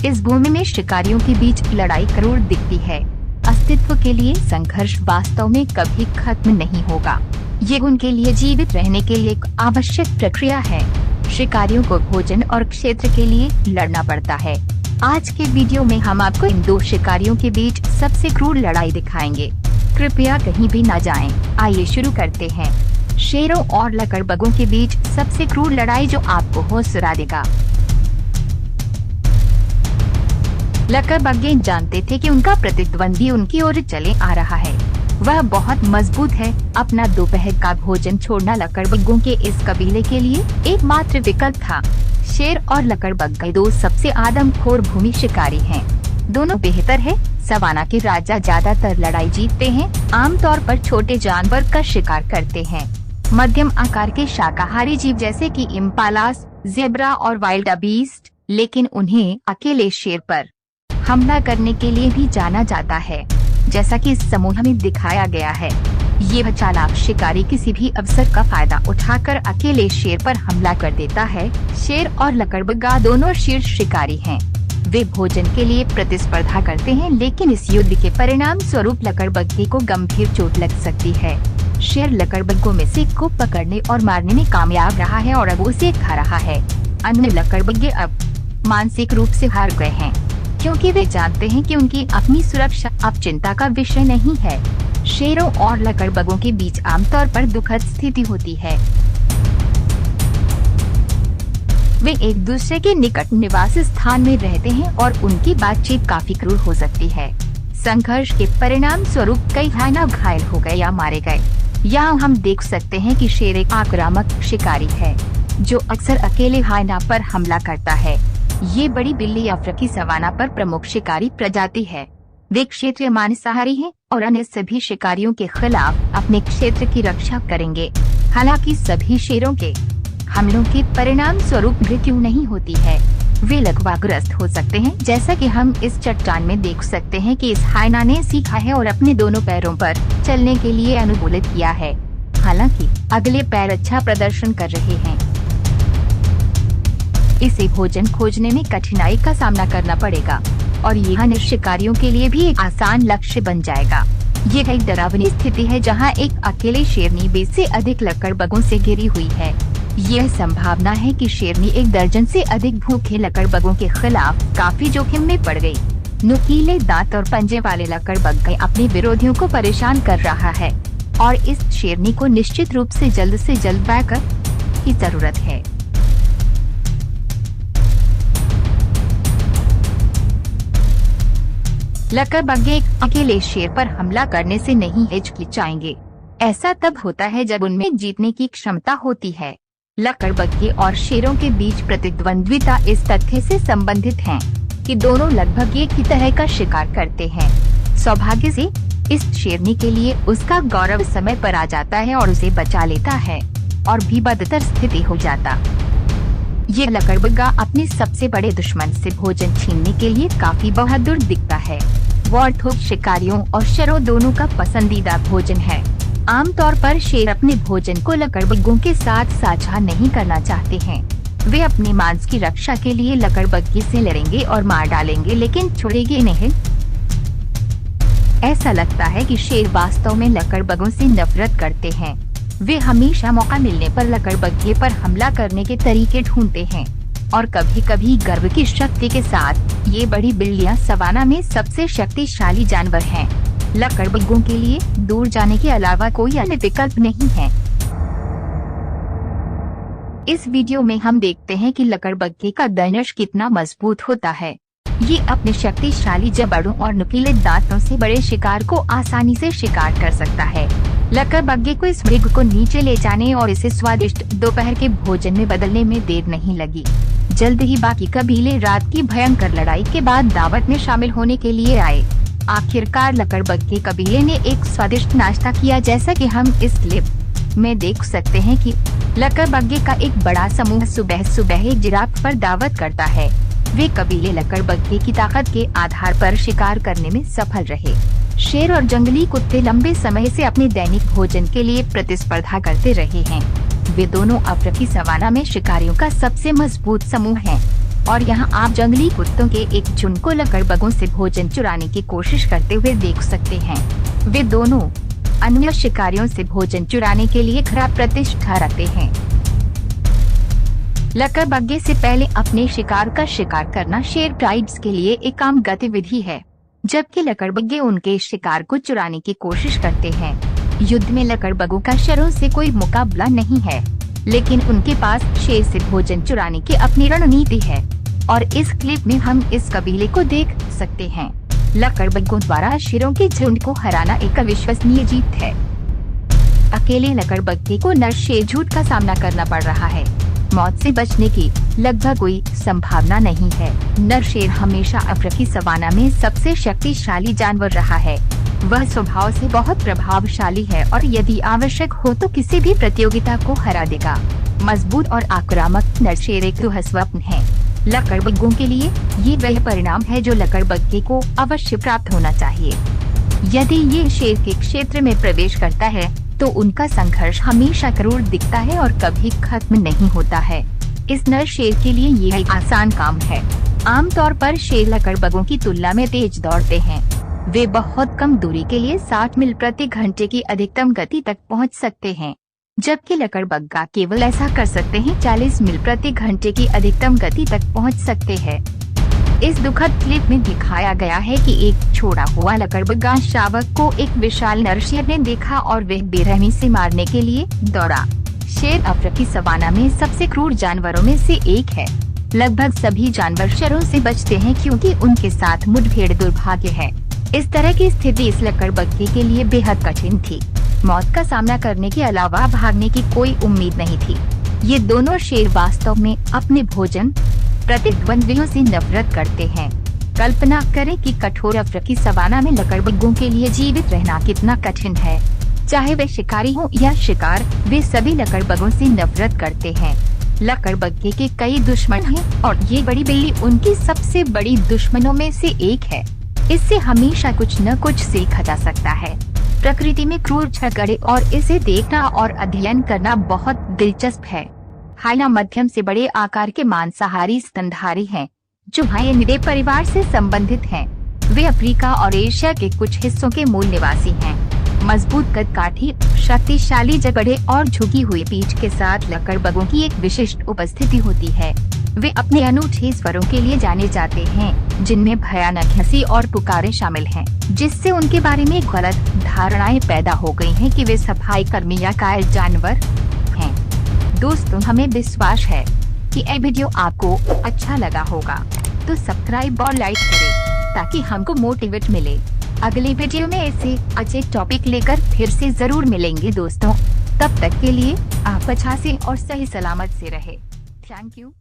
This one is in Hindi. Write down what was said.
इस भूमि में शिकारियों के बीच लड़ाई क्रूर दिखती है। अस्तित्व के लिए संघर्ष वास्तव में कभी खत्म नहीं होगा। ये उनके लिए जीवित रहने के लिए एक आवश्यक प्रक्रिया है। शिकारियों को भोजन और क्षेत्र के लिए लड़ना पड़ता है। आज के वीडियो में हम आपको इन दो शिकारियों के बीच सबसे क्रूर लड़ाई दिखाएंगे। कृपया कहीं भी न जाएं। आइए शुरू करते हैं। शेरों और लकड़बगों के बीच सबसे क्रूर लड़ाई जो आपको होश उड़ा देगा। लकड़बग्गे जानते थे कि उनका प्रतिद्वंदी उनकी ओर चले आ रहा है। वह बहुत मजबूत है। अपना दोपहर का भोजन छोड़ना लकड़बग्गों के इस कबीले के लिए एकमात्र विकल्प था। शेर और लकड़बग्गे दो सबसे आदमखोर भूमि शिकारी हैं। दोनों बेहतर है। सवाना के राजा ज्यादातर लड़ाई जीतते हैं। आमतौर पर छोटे जानवर का शिकार करते हैं। मध्यम आकार के शाकाहारी जीव जैसे कि इम्पालास, ज़ेब्रा और वाइल्ड बीस्ट, लेकिन उन्हें अकेले शेर पर हमला करने के लिए भी जाना जाता है, जैसा कि इस समूह में दिखाया गया है। यह चालाक शिकारी किसी भी अवसर का फायदा उठाकर अकेले शेर पर हमला कर देता है। शेर और लकड़बग्गा दोनों शीर्ष शिकारी हैं। वे भोजन के लिए प्रतिस्पर्धा करते हैं, लेकिन इस युद्ध के परिणाम स्वरूप लकड़बग्गे को गंभीर चोट लग सकती है। शेर लकड़बग्गों में से को पकड़ने और मारने में कामयाब रहा है और अब उसे खा रहा है। अन्य लकड़बग्गे अब मानसिक रूप से हार गए हैं, क्योंकि वे जानते हैं कि उनकी अपनी सुरक्षा अब चिंता का विषय नहीं है। शेरों और लकड़बग्गों के बीच आमतौर पर दुखद स्थिति होती है। वे एक दूसरे के निकट निवास स्थान में रहते हैं और उनकी बातचीत काफी क्रूर हो सकती है। संघर्ष के परिणाम स्वरूप कई हाइना घायल हो गए या मारे गए। यहाँ हम देख सकते हैं कि शेर एक आक्रामक शिकारी है, जो अक्सर अकेले हाइना पर हमला करता है। ये बड़ी बिल्ली अफ्रीकी सवाना पर प्रमुख शिकारी प्रजाति है। वे क्षेत्रीय मांसाहारी हैं और अन्य सभी शिकारियों के खिलाफ अपने क्षेत्र की रक्षा करेंगे। हालांकि सभी शेरों के हमलों के परिणाम स्वरूप मृत्यु नहीं होती है। वे लकवाग्रस्त हो सकते हैं, जैसा कि हम इस चट्टान में देख सकते हैं कि इस हाइना ने सीखा है और अपने दोनों पैरों पर चलने के लिए अनुकूलित किया है। हालांकि अगले पैर अच्छा प्रदर्शन कर रहे हैं। इसे भोजन खोजने में कठिनाई का सामना करना पड़ेगा और यह अन्य शिकारियों के लिए भी एक आसान लक्ष्य बन जाएगा। यह एक डरावनी स्थिति है जहां एक अकेले शेरनी 20 से अधिक लकड़बगों से घिरी हुई है। यह संभावना है कि शेरनी एक दर्जन से अधिक भूखे लकड़बगों के खिलाफ काफी जोखिम में पड़ गई। नुकीले दांत और पंजे वाले लकड़बग्गे अपने विरोधियों को परेशान कर रहा है और इस शेरनी को निश्चित रूप से जल्द बैकअप की जरूरत है। लकड़बग्गे अकेले शेर पर हमला करने से नहीं हिचकिचाएंगे। ऐसा तब होता है जब उनमें जीतने की क्षमता होती है। लकड़बग्गे और शेरों के बीच प्रतिद्वंद्विता इस तथ्य से संबंधित है कि दोनों लगभग एक ही तरह का शिकार करते हैं। सौभाग्य से इस शेरनी के लिए उसका गौरव समय पर आ जाता है और उसे बचा लेता है और भी बदतर स्थिति हो जाता। ये लकड़बग्गा अपने सबसे बड़े दुश्मन से भोजन छीनने के लिए काफी बहादुर दिखता है। वॉर्थोग शिकारियों और शेरों दोनों का पसंदीदा भोजन है। आमतौर पर शेर अपने भोजन को लकड़बग्गों के साथ साझा नहीं करना चाहते हैं। वे अपने मांस की रक्षा के लिए लकड़बग्गे से लड़ेंगे और मार डालेंगे, लेकिन छोड़ेंगे नहीं। ऐसा लगता है कि शेर वास्तव में लकड़बग्गों से नफरत करते हैं। वे हमेशा मौका मिलने पर लकड़बग्गे पर हमला करने के तरीके ढूंढते हैं और कभी कभी गर्व की शक्ति के साथ। ये बड़ी बिल्लियां सवाना में सबसे शक्तिशाली जानवर हैं। लकड़बग्गों के लिए दूर जाने के अलावा कोई अन्य विकल्प नहीं है। इस वीडियो में हम देखते हैं कि लकड़बग्गे का धनुष कितना मजबूत होता है। ये अपने शक्तिशाली जबड़ों और नुकीले दांतों से बड़े शिकार को आसानी से शिकार कर सकता है। लकड़बग्गे को इस मृग को नीचे ले जाने और इसे स्वादिष्ट दोपहर के भोजन में बदलने में देर नहीं लगी। जल्द ही बाकी कबीले रात की भयंकर लड़ाई के बाद दावत में शामिल होने के लिए आए। आखिरकार लकड़बग्गे कबीले ने एक स्वादिष्ट नाश्ता किया, जैसा कि हम इस क्लिप में देख सकते हैं कि लकड़बग्गे का एक बड़ा समूह सुबह सुबह एक जिराफ पर दावत करता है। वे कबीले लकड़बग्गे की ताकत के आधार पर शिकार करने में सफल रहे। शेर और जंगली कुत्ते लंबे समय से अपने दैनिक भोजन के लिए प्रतिस्पर्धा करते रहे हैं। वे दोनों अफ्रीकी सवाना में शिकारियों का सबसे मजबूत समूह हैं। और यहाँ आप जंगली कुत्तों के एक झुंड को लकड़बगों से भोजन चुराने की कोशिश करते हुए देख सकते हैं। वे दोनों अन्य शिकारियों से भोजन चुराने के लिए खराब प्रतिष्ठा रखते हैं। लकड़बग्गे से पहले अपने शिकार का शिकार करना शेर ट्राइब्स के लिए एक आम गतिविधि है, जबकि लकड़बग्गे उनके शिकार को चुराने की कोशिश करते हैं। युद्ध में लकड़बगों का शेरों से कोई मुकाबला नहीं है, लेकिन उनके पास शेर से भोजन चुराने की अपनी रणनीति है और इस क्लिप में हम इस कबीले को देख सकते हैं। लकड़बग्गों द्वारा शेरों के झुंड को हराना एक अविश्वसनीय जीत है। अकेले लकड़बग्गे को नर शेर झुंड का सामना करना पड़ रहा है। मौत से बचने की लगभग कोई संभावना नहीं है। नर शेर हमेशा अफ्रीकी सवाना में सबसे शक्तिशाली जानवर रहा है। वह स्वभाव से बहुत प्रभावशाली है और यदि आवश्यक हो तो किसी भी प्रतियोगिता को हरा देगा। मजबूत और आक्रामक नर शेर एक दुःस्वप्न है। लकड़बग्गों के लिए ये वह परिणाम है जो लकड़बग्गे को अवश्य प्राप्त होना चाहिए। यदि ये शेर के क्षेत्र में प्रवेश करता है तो उनका संघर्ष हमेशा क्रूर दिखता है और कभी खत्म नहीं होता है। इस नर शेर के लिए ये एक आसान काम है। आमतौर पर शेर लकड़बग्गों की तुलना में तेज दौड़ते हैं। वे बहुत कम दूरी के लिए 60 मील प्रति घंटे की अधिकतम गति तक पहुंच सकते हैं, जबकि लकड़बग्गा केवल ऐसा कर सकते हैं 40 मील प्रति घंटे की अधिकतम गति तक पहुंच सकते हैं। इस दुखद क्लिप में दिखाया गया है कि एक छोड़ा हुआ लकड़बग्गा शावक को एक विशाल नर शेर ने देखा और वह बेरहमी से मारने के लिए दौड़ा। शेर अफ्रीकी सवाना में सबसे क्रूर जानवरों में से एक है। लगभग सभी जानवर शेरों से बचते हैं क्योंकि उनके साथ मुठभेड़ दुर्भाग्य है। इस तरह की स्थिति इस लकड़बग्गे के लिए बेहद कठिन थी। मौत का सामना करने के अलावा भागने की कोई उम्मीद नहीं थी। ये दोनों शेर वास्तव में अपने भोजन प्रतिद्वंद्वियों से नफरत करते हैं। कल्पना करें कि कठोर अफ्रीकी सवाना में लकड़बग्गों के लिए जीवित रहना कितना कठिन है। चाहे वे शिकारी हों या शिकार, वे सभी लकड़बग्गों से नफरत करते हैं। लकड़बग्गे के कई दुश्मन हैं और ये बड़ी बिल्ली उनकी सबसे बड़ी दुश्मनों में से एक है। इससे हमेशा कुछ न कुछ सीखा जा सकता है। प्रकृति में क्रूर झगड़े और इसे देखना और अध्ययन करना बहुत दिलचस्प है। हाइना मध्यम से बड़े आकार के मांसाहारी स्तनधारी हैं, जो हाइनिडे परिवार से संबंधित हैं। वे अफ्रीका और एशिया के कुछ हिस्सों के मूल निवासी हैं। मजबूत कदकाठी, शक्तिशाली जबड़े और झुकी हुई पीठ के साथ लकड़बग्गों की एक विशिष्ट उपस्थिति होती है। वे अपने अनूठे स्वरों के लिए जाने जाते हैं, जिनमें भयानक हंसी और पुकारें शामिल हैं, जिससे उनके बारे में गलत धारणाएं पैदा हो गई हैं कि वे सफाई कर्मी या कायर जानवर हैं। दोस्तों, हमें विश्वास है कि यह वीडियो आपको अच्छा लगा होगा, तो सब्सक्राइब और लाइक करें ताकि हमको मोटिवेट मिले। अगले वीडियो में ऐसे अच्छे टॉपिक लेकर फिर से जरूर मिलेंगे दोस्तों। तब तक के लिए आप अच्छा से और सही सलामत से रहे। Thank you.